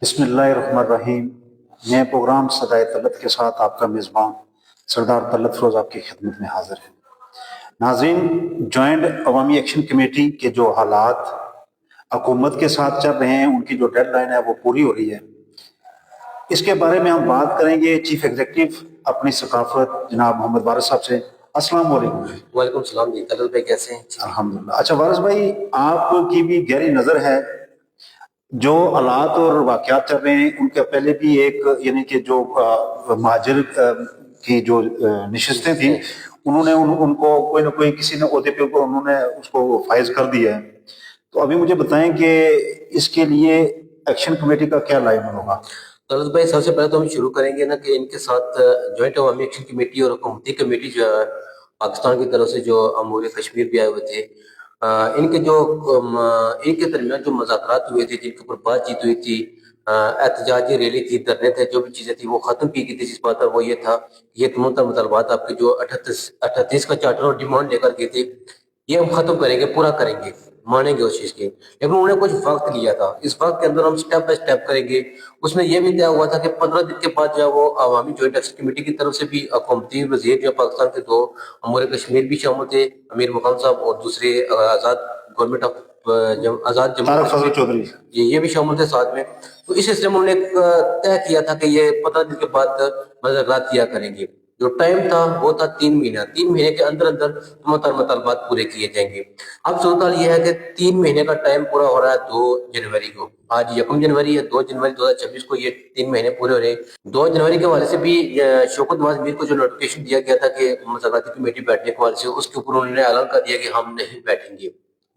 بسم اللہ الرحمن الرحیم۔ میں پروگرام صدائے طلت کے ساتھ آپ کا میزبان سردار طلت فروز آپ کی خدمت میں حاضر ہے۔ ناظرین، جوائنٹ عوامی ایکشن کمیٹی کے جو حالات حکومت کے ساتھ چل رہے ہیں، ان کی جو ڈیڈ لائن ہے وہ پوری ہو رہی ہے، اس کے بارے میں ہم بات کریں گے چیف ایگزیکٹو اپنی ثقافت جناب محمد وارث صاحب سے۔ السلام علیکم۔ وعلیکم السلام جی، طلت بھائی کیسے ہیں؟ الحمدللہ۔ اچھا وارث بھائی، آپ کی بھی گہری نظر ہے جو حالات اور واقعات چل رہے ہیں، ان کے پہلے بھی ایک یعنی کہ جو مہاجر کی جو نشستیں تھیں، انہوں نے ان کو کوئی نہ کوئی کسی نے عہدے پہ انہوں نے اس کو فائز کر دیا ہے۔ تو ابھی مجھے بتائیں کہ اس کے لیے ایکشن کمیٹی کا کیا لائن ہوگا؟ طلت بھائی، سب سے پہلے تو ہم شروع کریں گے نا کہ ان کے ساتھ جوائنٹ عوامی ایکشن کمیٹی اور حکومتی کمیٹی جو ہے پاکستان کی طرف سے جو امور کشمیر بھی آئے ہوئے تھے، ان کے درمیان جو مذاکرات ہوئے تھے، جن کے اوپر بات چیت ہوئی تھی، احتجاجی ریلی تھی، دھرنے تھے، جو بھی چیزیں تھیں وہ ختم کی گئی تھی۔ جس بات پر وہ یہ تھا کہ یہ تمام تر مطالبات آپ کے جو 38 کا چارٹر اور ڈیمانڈ لے کر گئے تھے، یہ ہم ختم کریں گے، پورا کریں گے، مانیں گے اس چیز کی۔ لیکن انہوں نے کچھ وقت لیا تھا، اس وقت کے اندر ہم سٹیپ بائی سٹیپ کریں گے۔ اس میں یہ بھی طے ہوا تھا کہ 15 دن کے بعد جو ہے وہ عوامی جوائنٹ ایکشن کمیٹی کی طرف سے بھی حکومتی وزیر جو پاکستان کے 2 امور کشمیر بھی شامل تھے، امیر مقام صاحب، اور دوسرے آزاد گورنمنٹ آف آزاد جموں چودھری، یہ بھی شامل تھے ساتھ میں۔ تو اس سلسلے میں انہوں نے طے کیا تھا کہ یہ 15 دن کے بعد مذاکرات کیا کریں گے۔ جو ٹائم تھا وہ تھا 3 مہینہ۔ 3 مہینے کے اندر اندر تمام مطالبات پورے کیے جائیں گے۔ اب صورتحال یہ ہے کہ 3 مہینے کا ٹائم پورا ہو رہا ہے 2 جنوری کو۔ آج 1 جنوری ہے، 2 جنوری 2026 کو یہ 3 مہینے پورے ہو رہے ہیں۔ 2 جنوری کے حوالے سے بھی شوکت نواز میر کو جو نوٹیفکیشن دیا گیا تھا کہ مذاکراتی کمیٹی بیٹھنے کے حوالے سے، اس کے اوپر انہوں نے اعلان کر دیا کہ ہم نہیں بیٹھیں گے۔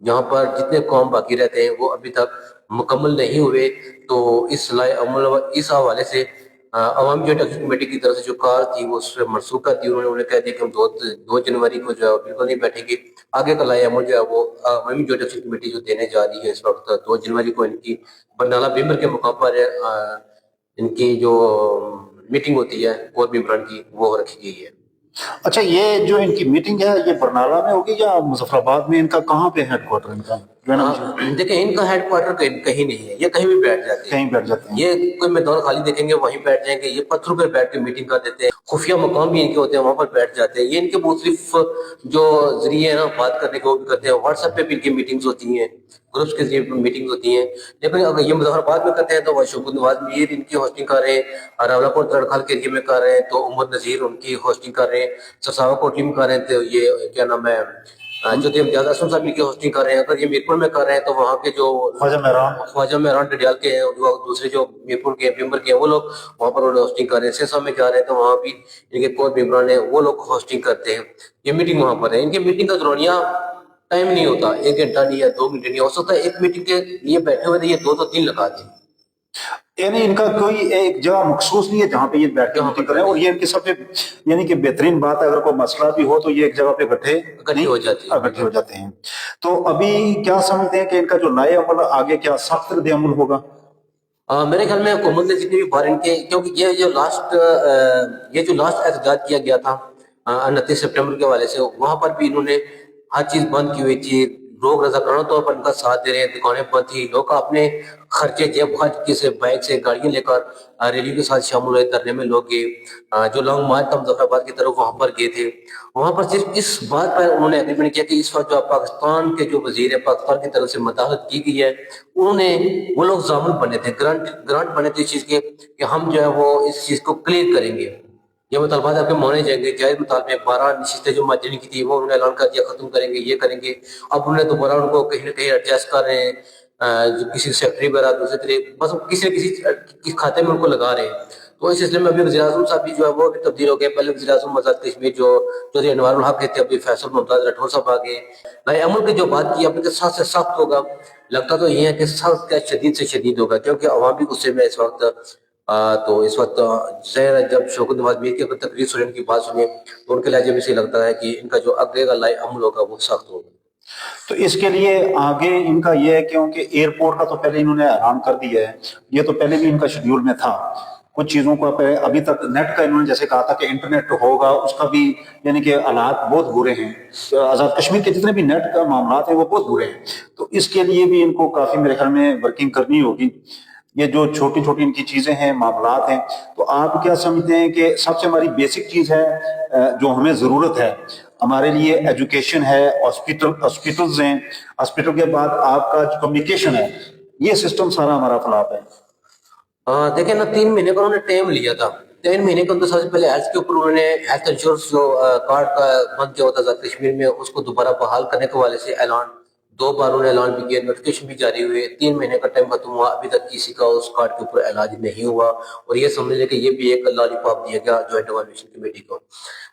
جہاں پر جتنے قوم باقی رہتے ہیں وہ ابھی تک مکمل نہیں ہوئے، تو اس حوالے سے عوامی جوائنٹ ایکشن کمیٹی کی طرف سے جو کار تھی وہ اس سے منسوخ کر دی۔ انہوں نے کہہ دیا کہ ہم 2 جنوری کو جو ہے بالکل نہیں بیٹھیں گے۔ آگے کا لائحہ عمل جو ہے وہ عوامی جوائنٹ ایکشن کمیٹی جو دینے جا رہی ہے اس وقت 2 جنوری کو، ان کی برنالہ بیمر کے مقام پر ان کی جو میٹنگ ہوتی ہے اور ممبران کی، وہ رکھی گئی ہے۔ اچھا، یہ جو ان کی میٹنگ ہے یہ برنالہ میں ہوگی یا مظفر آباد میں؟ ان کا کہاں پہ ہیڈ کوارٹر ان کا؟ دیکھیں، ان کا ہیڈ کوارٹر کہیں نہیں ہے، یہ کہیں بھی بیٹھ جاتے ہیں، کہیں بیٹھ جاتے ہیں۔ یہ کوئی میدان خالی دیکھیں گے وہیں بیٹھ جائیں گے۔ یہ پتھروں پہ بیٹھ کے میٹنگ کر دیتے ہیں، خفیہ مقام بھی ان کے ہوتے ہیں، وہاں پر بیٹھ جاتے ہیں۔ یہ ان کے مختلف جو ذریعے ہیں نا بات کرنے کے، وہ بھی کرتے ہیں۔ واٹس ایپ پہ بھی ان کی میٹنگز ہوتی ہیں، گروپس کے ذریعے میٹنگز ہوتی ہیں۔ لیکن اگر یہ مظفر آباد میں کرتے ہیں تو شوکت نواز میر ان کی ہوسٹنگ کر رہے ہیں، راولہ کوٹ تڑکھل کے ایریا میں کر رہے ہیں تو عمر نذیر ان کی ہوسٹنگ کر رہے ہیں، سرساوا کوٹلی میں کر رہے ہیں تو یہ کیا نام ہے جو امتیاز اسلم صاحب کی ہوسٹنگ کر رہے ہیں۔ اگر یہ میرپور میں کر رہے ہیں تو وہاں کے جو خواجہ مہران ڈڈیال کے ہیں، دوسرے جو میرپور کے ممبر کے ہیں، وہ لوگ وہاں پر ہوسٹنگ کر رہے ہیں۔ سرسا میں کیا رہے ہیں تو وہاں بھی ان کے کور ممبران ہیں، وہ لوگ ہوسٹنگ کرتے ہیں۔ یہ میٹنگ وہاں پر ہے۔ ان کی میٹنگ کا دورانیہ ٹائم نہیں ہوتا، 1 گھنٹہ نہیں ہے، 2 گھنٹے نہیں، ہو سکتا ہے ایک میٹنگ کے لیے بیٹھے ہوئے تھے یہ 2 تو 3 لگا دیں۔ یعنی ان کا کوئی ایک جگہ مخصوص نہیں ہے جہاں پہ یہ بیٹھ کے میٹنگ کریں، اور یہ ان کی سب سے یعنی کہ بہترین بات ہے، اگر کوئی مسئلہ بھی ہو تو یہ ایک جگہ پہ اکٹھے ہو جاتے ہیں۔ تو ابھی کیا سمجھتے ہیں کہ ان کا جو لائحہ عمل آگے کیا سخت رد عمل ہوگا؟ میرے خیال میں حکومت نے جتنے بھی بار ان کے، کیونکہ یہ جو لاسٹ احتجاج کیا گیا تھا 29 سپٹمبر کے حوالے سے، وہاں پر بھی انہوں نے ہر چیز بند کی ہوئی تھی۔ لوگ رضاکارانہ طور پر ان کا ساتھ دے رہے ہیں، دکانیں بند تھی، لوگ اپنے خرچے جیب خرچ کسی بائک سے گاڑیاں لے کر ریلی کے ساتھ شامل ہوئے، دھرنے میں لوگ گئے۔ جو لانگ مارچ تھا مظفر آباد کی طرف وہاں پر گئے تھے۔ وہاں پر صرف اس بات پر انہوں نے اگریمنٹ کیا کہ اس وقت جو پاکستان کے جو وزیر ہے، پاکستان کی طرف سے مداخلت کی گئی ہے، وہ لوگ ضامن بنے تھے، گرانٹ بنے تھے اس چیز کے کہ ہم جو ہے وہ اس چیز کو کلیئر کریں گے، یہ مطالبات آپ کے مانے جائیں گے۔ جائز مطالبے 12 نشستیں جو مہاجرین کی تھی وہ انہوں نے اعلان کر دیا ختم کریں گے، یہ کریں گے۔ اب انہوں نے دوبارہ ان کو کہیں نہ کہیں ایڈجسٹ کر رہے ہیں، جو کسی سیکٹری وغیرہ دوسرے طریقے بس کسی نہ کسی کھاتے میں ان کو لگا رہے ہیں۔ تو اس سلسلے میں ابھی وزیر اعظم صاحب بھی جو ہے وہ بھی تبدیل ہو گئے۔ پہلے وزیر اعظم آزاد کشمیر جو چودھری انوار الحق تھے، ابھی فیصل ممتاز راٹھور صاحب آ گئے۔ لائحہ عمل کی جو بات کی اپنے کے سخت سے سخت ہوگا، لگتا تو یہ ہے کہ سخت کا شدید سے شدید ہوگا، کیونکہ عوام بھی غصے میں اس وقت۔ تو اس وقت ظاہر ہے جب شوکت نواز میر کی اگر تقریر سنیں، ان کی بات سنیں تو ان کے لہجے میں سے لگتا ہے کہ ان کا جو آگے کا لائحہ عمل ہوگا وہ سخت ہوگا۔ تو اس کے لیے آگے ان کا یہ ہے کیونکہ ایئرپورٹ کا تو پہلے انہوں نے اعلان کر دیا ہے، یہ تو پہلے بھی ان کا شیڈیول میں تھا۔ کچھ چیزوں کا ابھی تک نیٹ کا انہوں نے جیسے کہا تھا کہ انٹرنیٹ ہوگا، اس کا بھی یعنی کہ حالات بہت برے ہیں۔ آزاد کشمیر کے جتنے بھی نیٹ کا معاملات ہیں وہ بہت برے ہیں، تو اس کے لیے بھی ان کو کافی میرے خیال میں ورکنگ کرنی ہوگی۔ یہ جو چھوٹی چھوٹی ان کی چیزیں ہیں، معاملات ہیں، تو آپ کیا سمجھتے ہیں کہ سب سے ہماری بیسک چیز ہے جو ہمیں ضرورت ہے ہمارے لیے ایجوکیشن ہے، ہاسپٹلز ہیں، ہاسپٹل کے بعد آپ کا جو کمیونیکیشن ہے، یہ سسٹم سارا ہمارا فلاپ ہے؟ دیکھیں نا، 3 مہینے کا انہوں نے ٹائم لیا تھا. 3 مہینے کے اندر سب سے پہلے ہیلتھ کے اوپر انہوں نے ہیلتھ انشورنس جو کارڈ کا بند کیا ہوتا تھا کشمیر میں، اس کو دوبارہ بحال کرنے کے حوالے سے اعلان 2 بار انہوں نے اعلان بھی کیا، نوٹیفکیشن بھی جاری ہوئے. 3 مہینے کا ٹائم ختم ہوا، ابھی تک کسی کا اس کارڈ کے اوپر علاج نہیں ہوا. اور یہ سمجھ لیں کہ یہ بھی ایک لالی پاپ دیا گیا جوائنٹ ایوالویشن کمیٹی کو.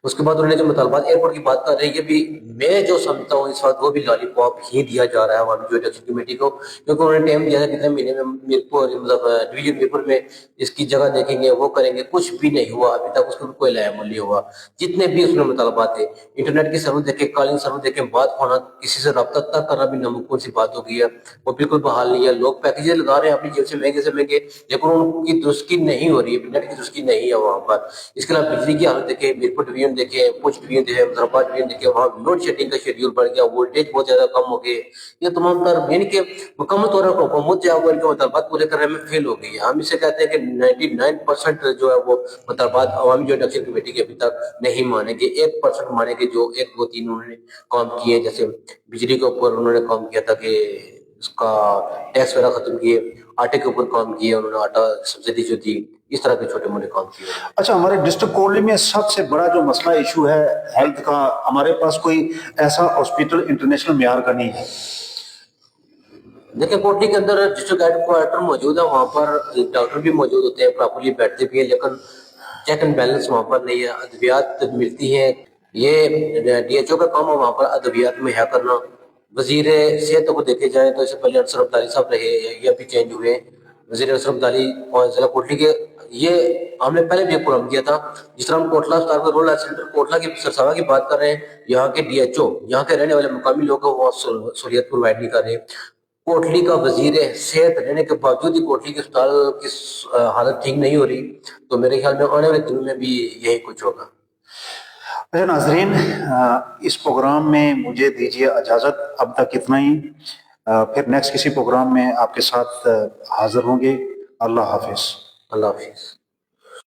اس کے بعد انہوں نے جو مطالبات ایئرپورٹ کی بات کر رہے ہیں، یہ بھی میں جو سمجھتا ہوں اس وقت وہ بھی لالی پاپ ہی دیا جا رہا ہے عوامی جوائنٹ ایوالویشن کمیٹی کو، کیونکہ انہوں نے ٹائم دیا تھا کتنے مہینے میں میرپور مطلب ڈویژن میرپور میں اس کی جگہ دیکھیں گے، وہ کریں گے. کچھ بھی نہیں ہوا ابھی تک، اس کا کوئی لائحہ عمل نہیں ہوا. جتنے بھی اس میں مطالبات ہیں، انٹرنیٹ کی سروس دیکھیں، کالنگ سروس دیکھیں، بات ہونا، کسی سے رابطہ تک کرنا بھی ناممکن سی بات ہو گئی ہے، وہ بالکل بحال نہیں ہے. لوگ پیکیجز لگا رہے ہیں اپنی جیب سے مہنگے، لیکن ان کی درستگی نہیں ہو رہی ہے، نیٹ کی درستگی نہیں ہے وہاں پر. اس کے علاوہ بجلی کی حالت دیکھیں، میرپور ڈویژن دیکھیں، پوچھ ڈویژن دیکھیں، مظفرآباد ڈویژن دیکھیں، وہاں لوڈ شیڈنگ کا شیڈیول بڑھ گیا، وولٹیج بہت زیادہ کم ہو گئے. یہ تمام تر یعنی کہ مکمل طور پر حکومت جو ہے وہ ان کے مطالبات پورے کرنے میں فیل ہو گئی ہے. ہم اسے کہتے ہیں کہ 99% جو ہے وہ مطالبات عوامی جوائنٹ ایکشن کمیٹی کے ابھی تک نہیں مانیں گے. 1% مانیں گے جو 1 2 3 انہوں نے کام کیے. جیسے بجلی کے اوپر انہوں نے کام کیا تھا کہ اس کا ٹیکس وغیرہ ختم کیے، آٹے کے اوپر کام کیے انہوں نے، آٹا سبسڈی جو تھی، اس طرح کے چھوٹے موٹے کام کیے. اچھا، ہمارے ڈسٹرکٹ کولی میں سب سے بڑا جو مسئلہ ایشو ہے ہیلتھ کا، ہمارے پاس کوئی ایسا ہاسپٹل انٹرنیشنل معیار کا نہیں ہے. دیکھیں کوٹلی کے اندر ڈسٹرکٹ ہیڈ کوارٹر موجود ہے، وہاں پر ڈاکٹر بھی موجود ہوتے ہیں، پراپرلی بیٹھتے بھی ہیں، لیکن چیک اینڈ بیلنس وہاں پر نہیں ہے. ادویات ملتی ہیں، یہ ڈی ایچ او کا کام ہے وہاں پر ادویات مہیا کرنا. وزیر صحت کو دیکھے جائیں تو اس سے پہلے انصر عبدالی صاحب رہے، یہ ابھی چینج ہوئے. وزیر انصر عبدالی ضلع کوٹلی کے، یہ ہم نے پہلے بھی ایک پروگرام کیا تھا. جس طرح ہم کوٹلا اسٹار کا رول سینٹر کوٹلا کی سرساوا کی بات کر رہے ہیں، یہاں کے ڈی ایچ او، یہاں کے رہنے والے مقامی لوگ وہ سہولیت پرووائڈ نہیں کر رہے. کوٹلی کا وزیر صحت رہنے کے باوجود ہی کوٹلی کے اسپتال کی حالت ٹھیک نہیں ہو رہی. تو میرے خیال میں آنے والے دنوں میں بھی یہی کچھ ہوگا. اچھا ناظرین، اس پروگرام میں مجھے دیجیے اجازت، اب تک اتنا ہی. پھر نیکسٹ کسی پروگرام میں آپ کے ساتھ حاضر ہوں گے. اللہ حافظ. اللہ حافظ.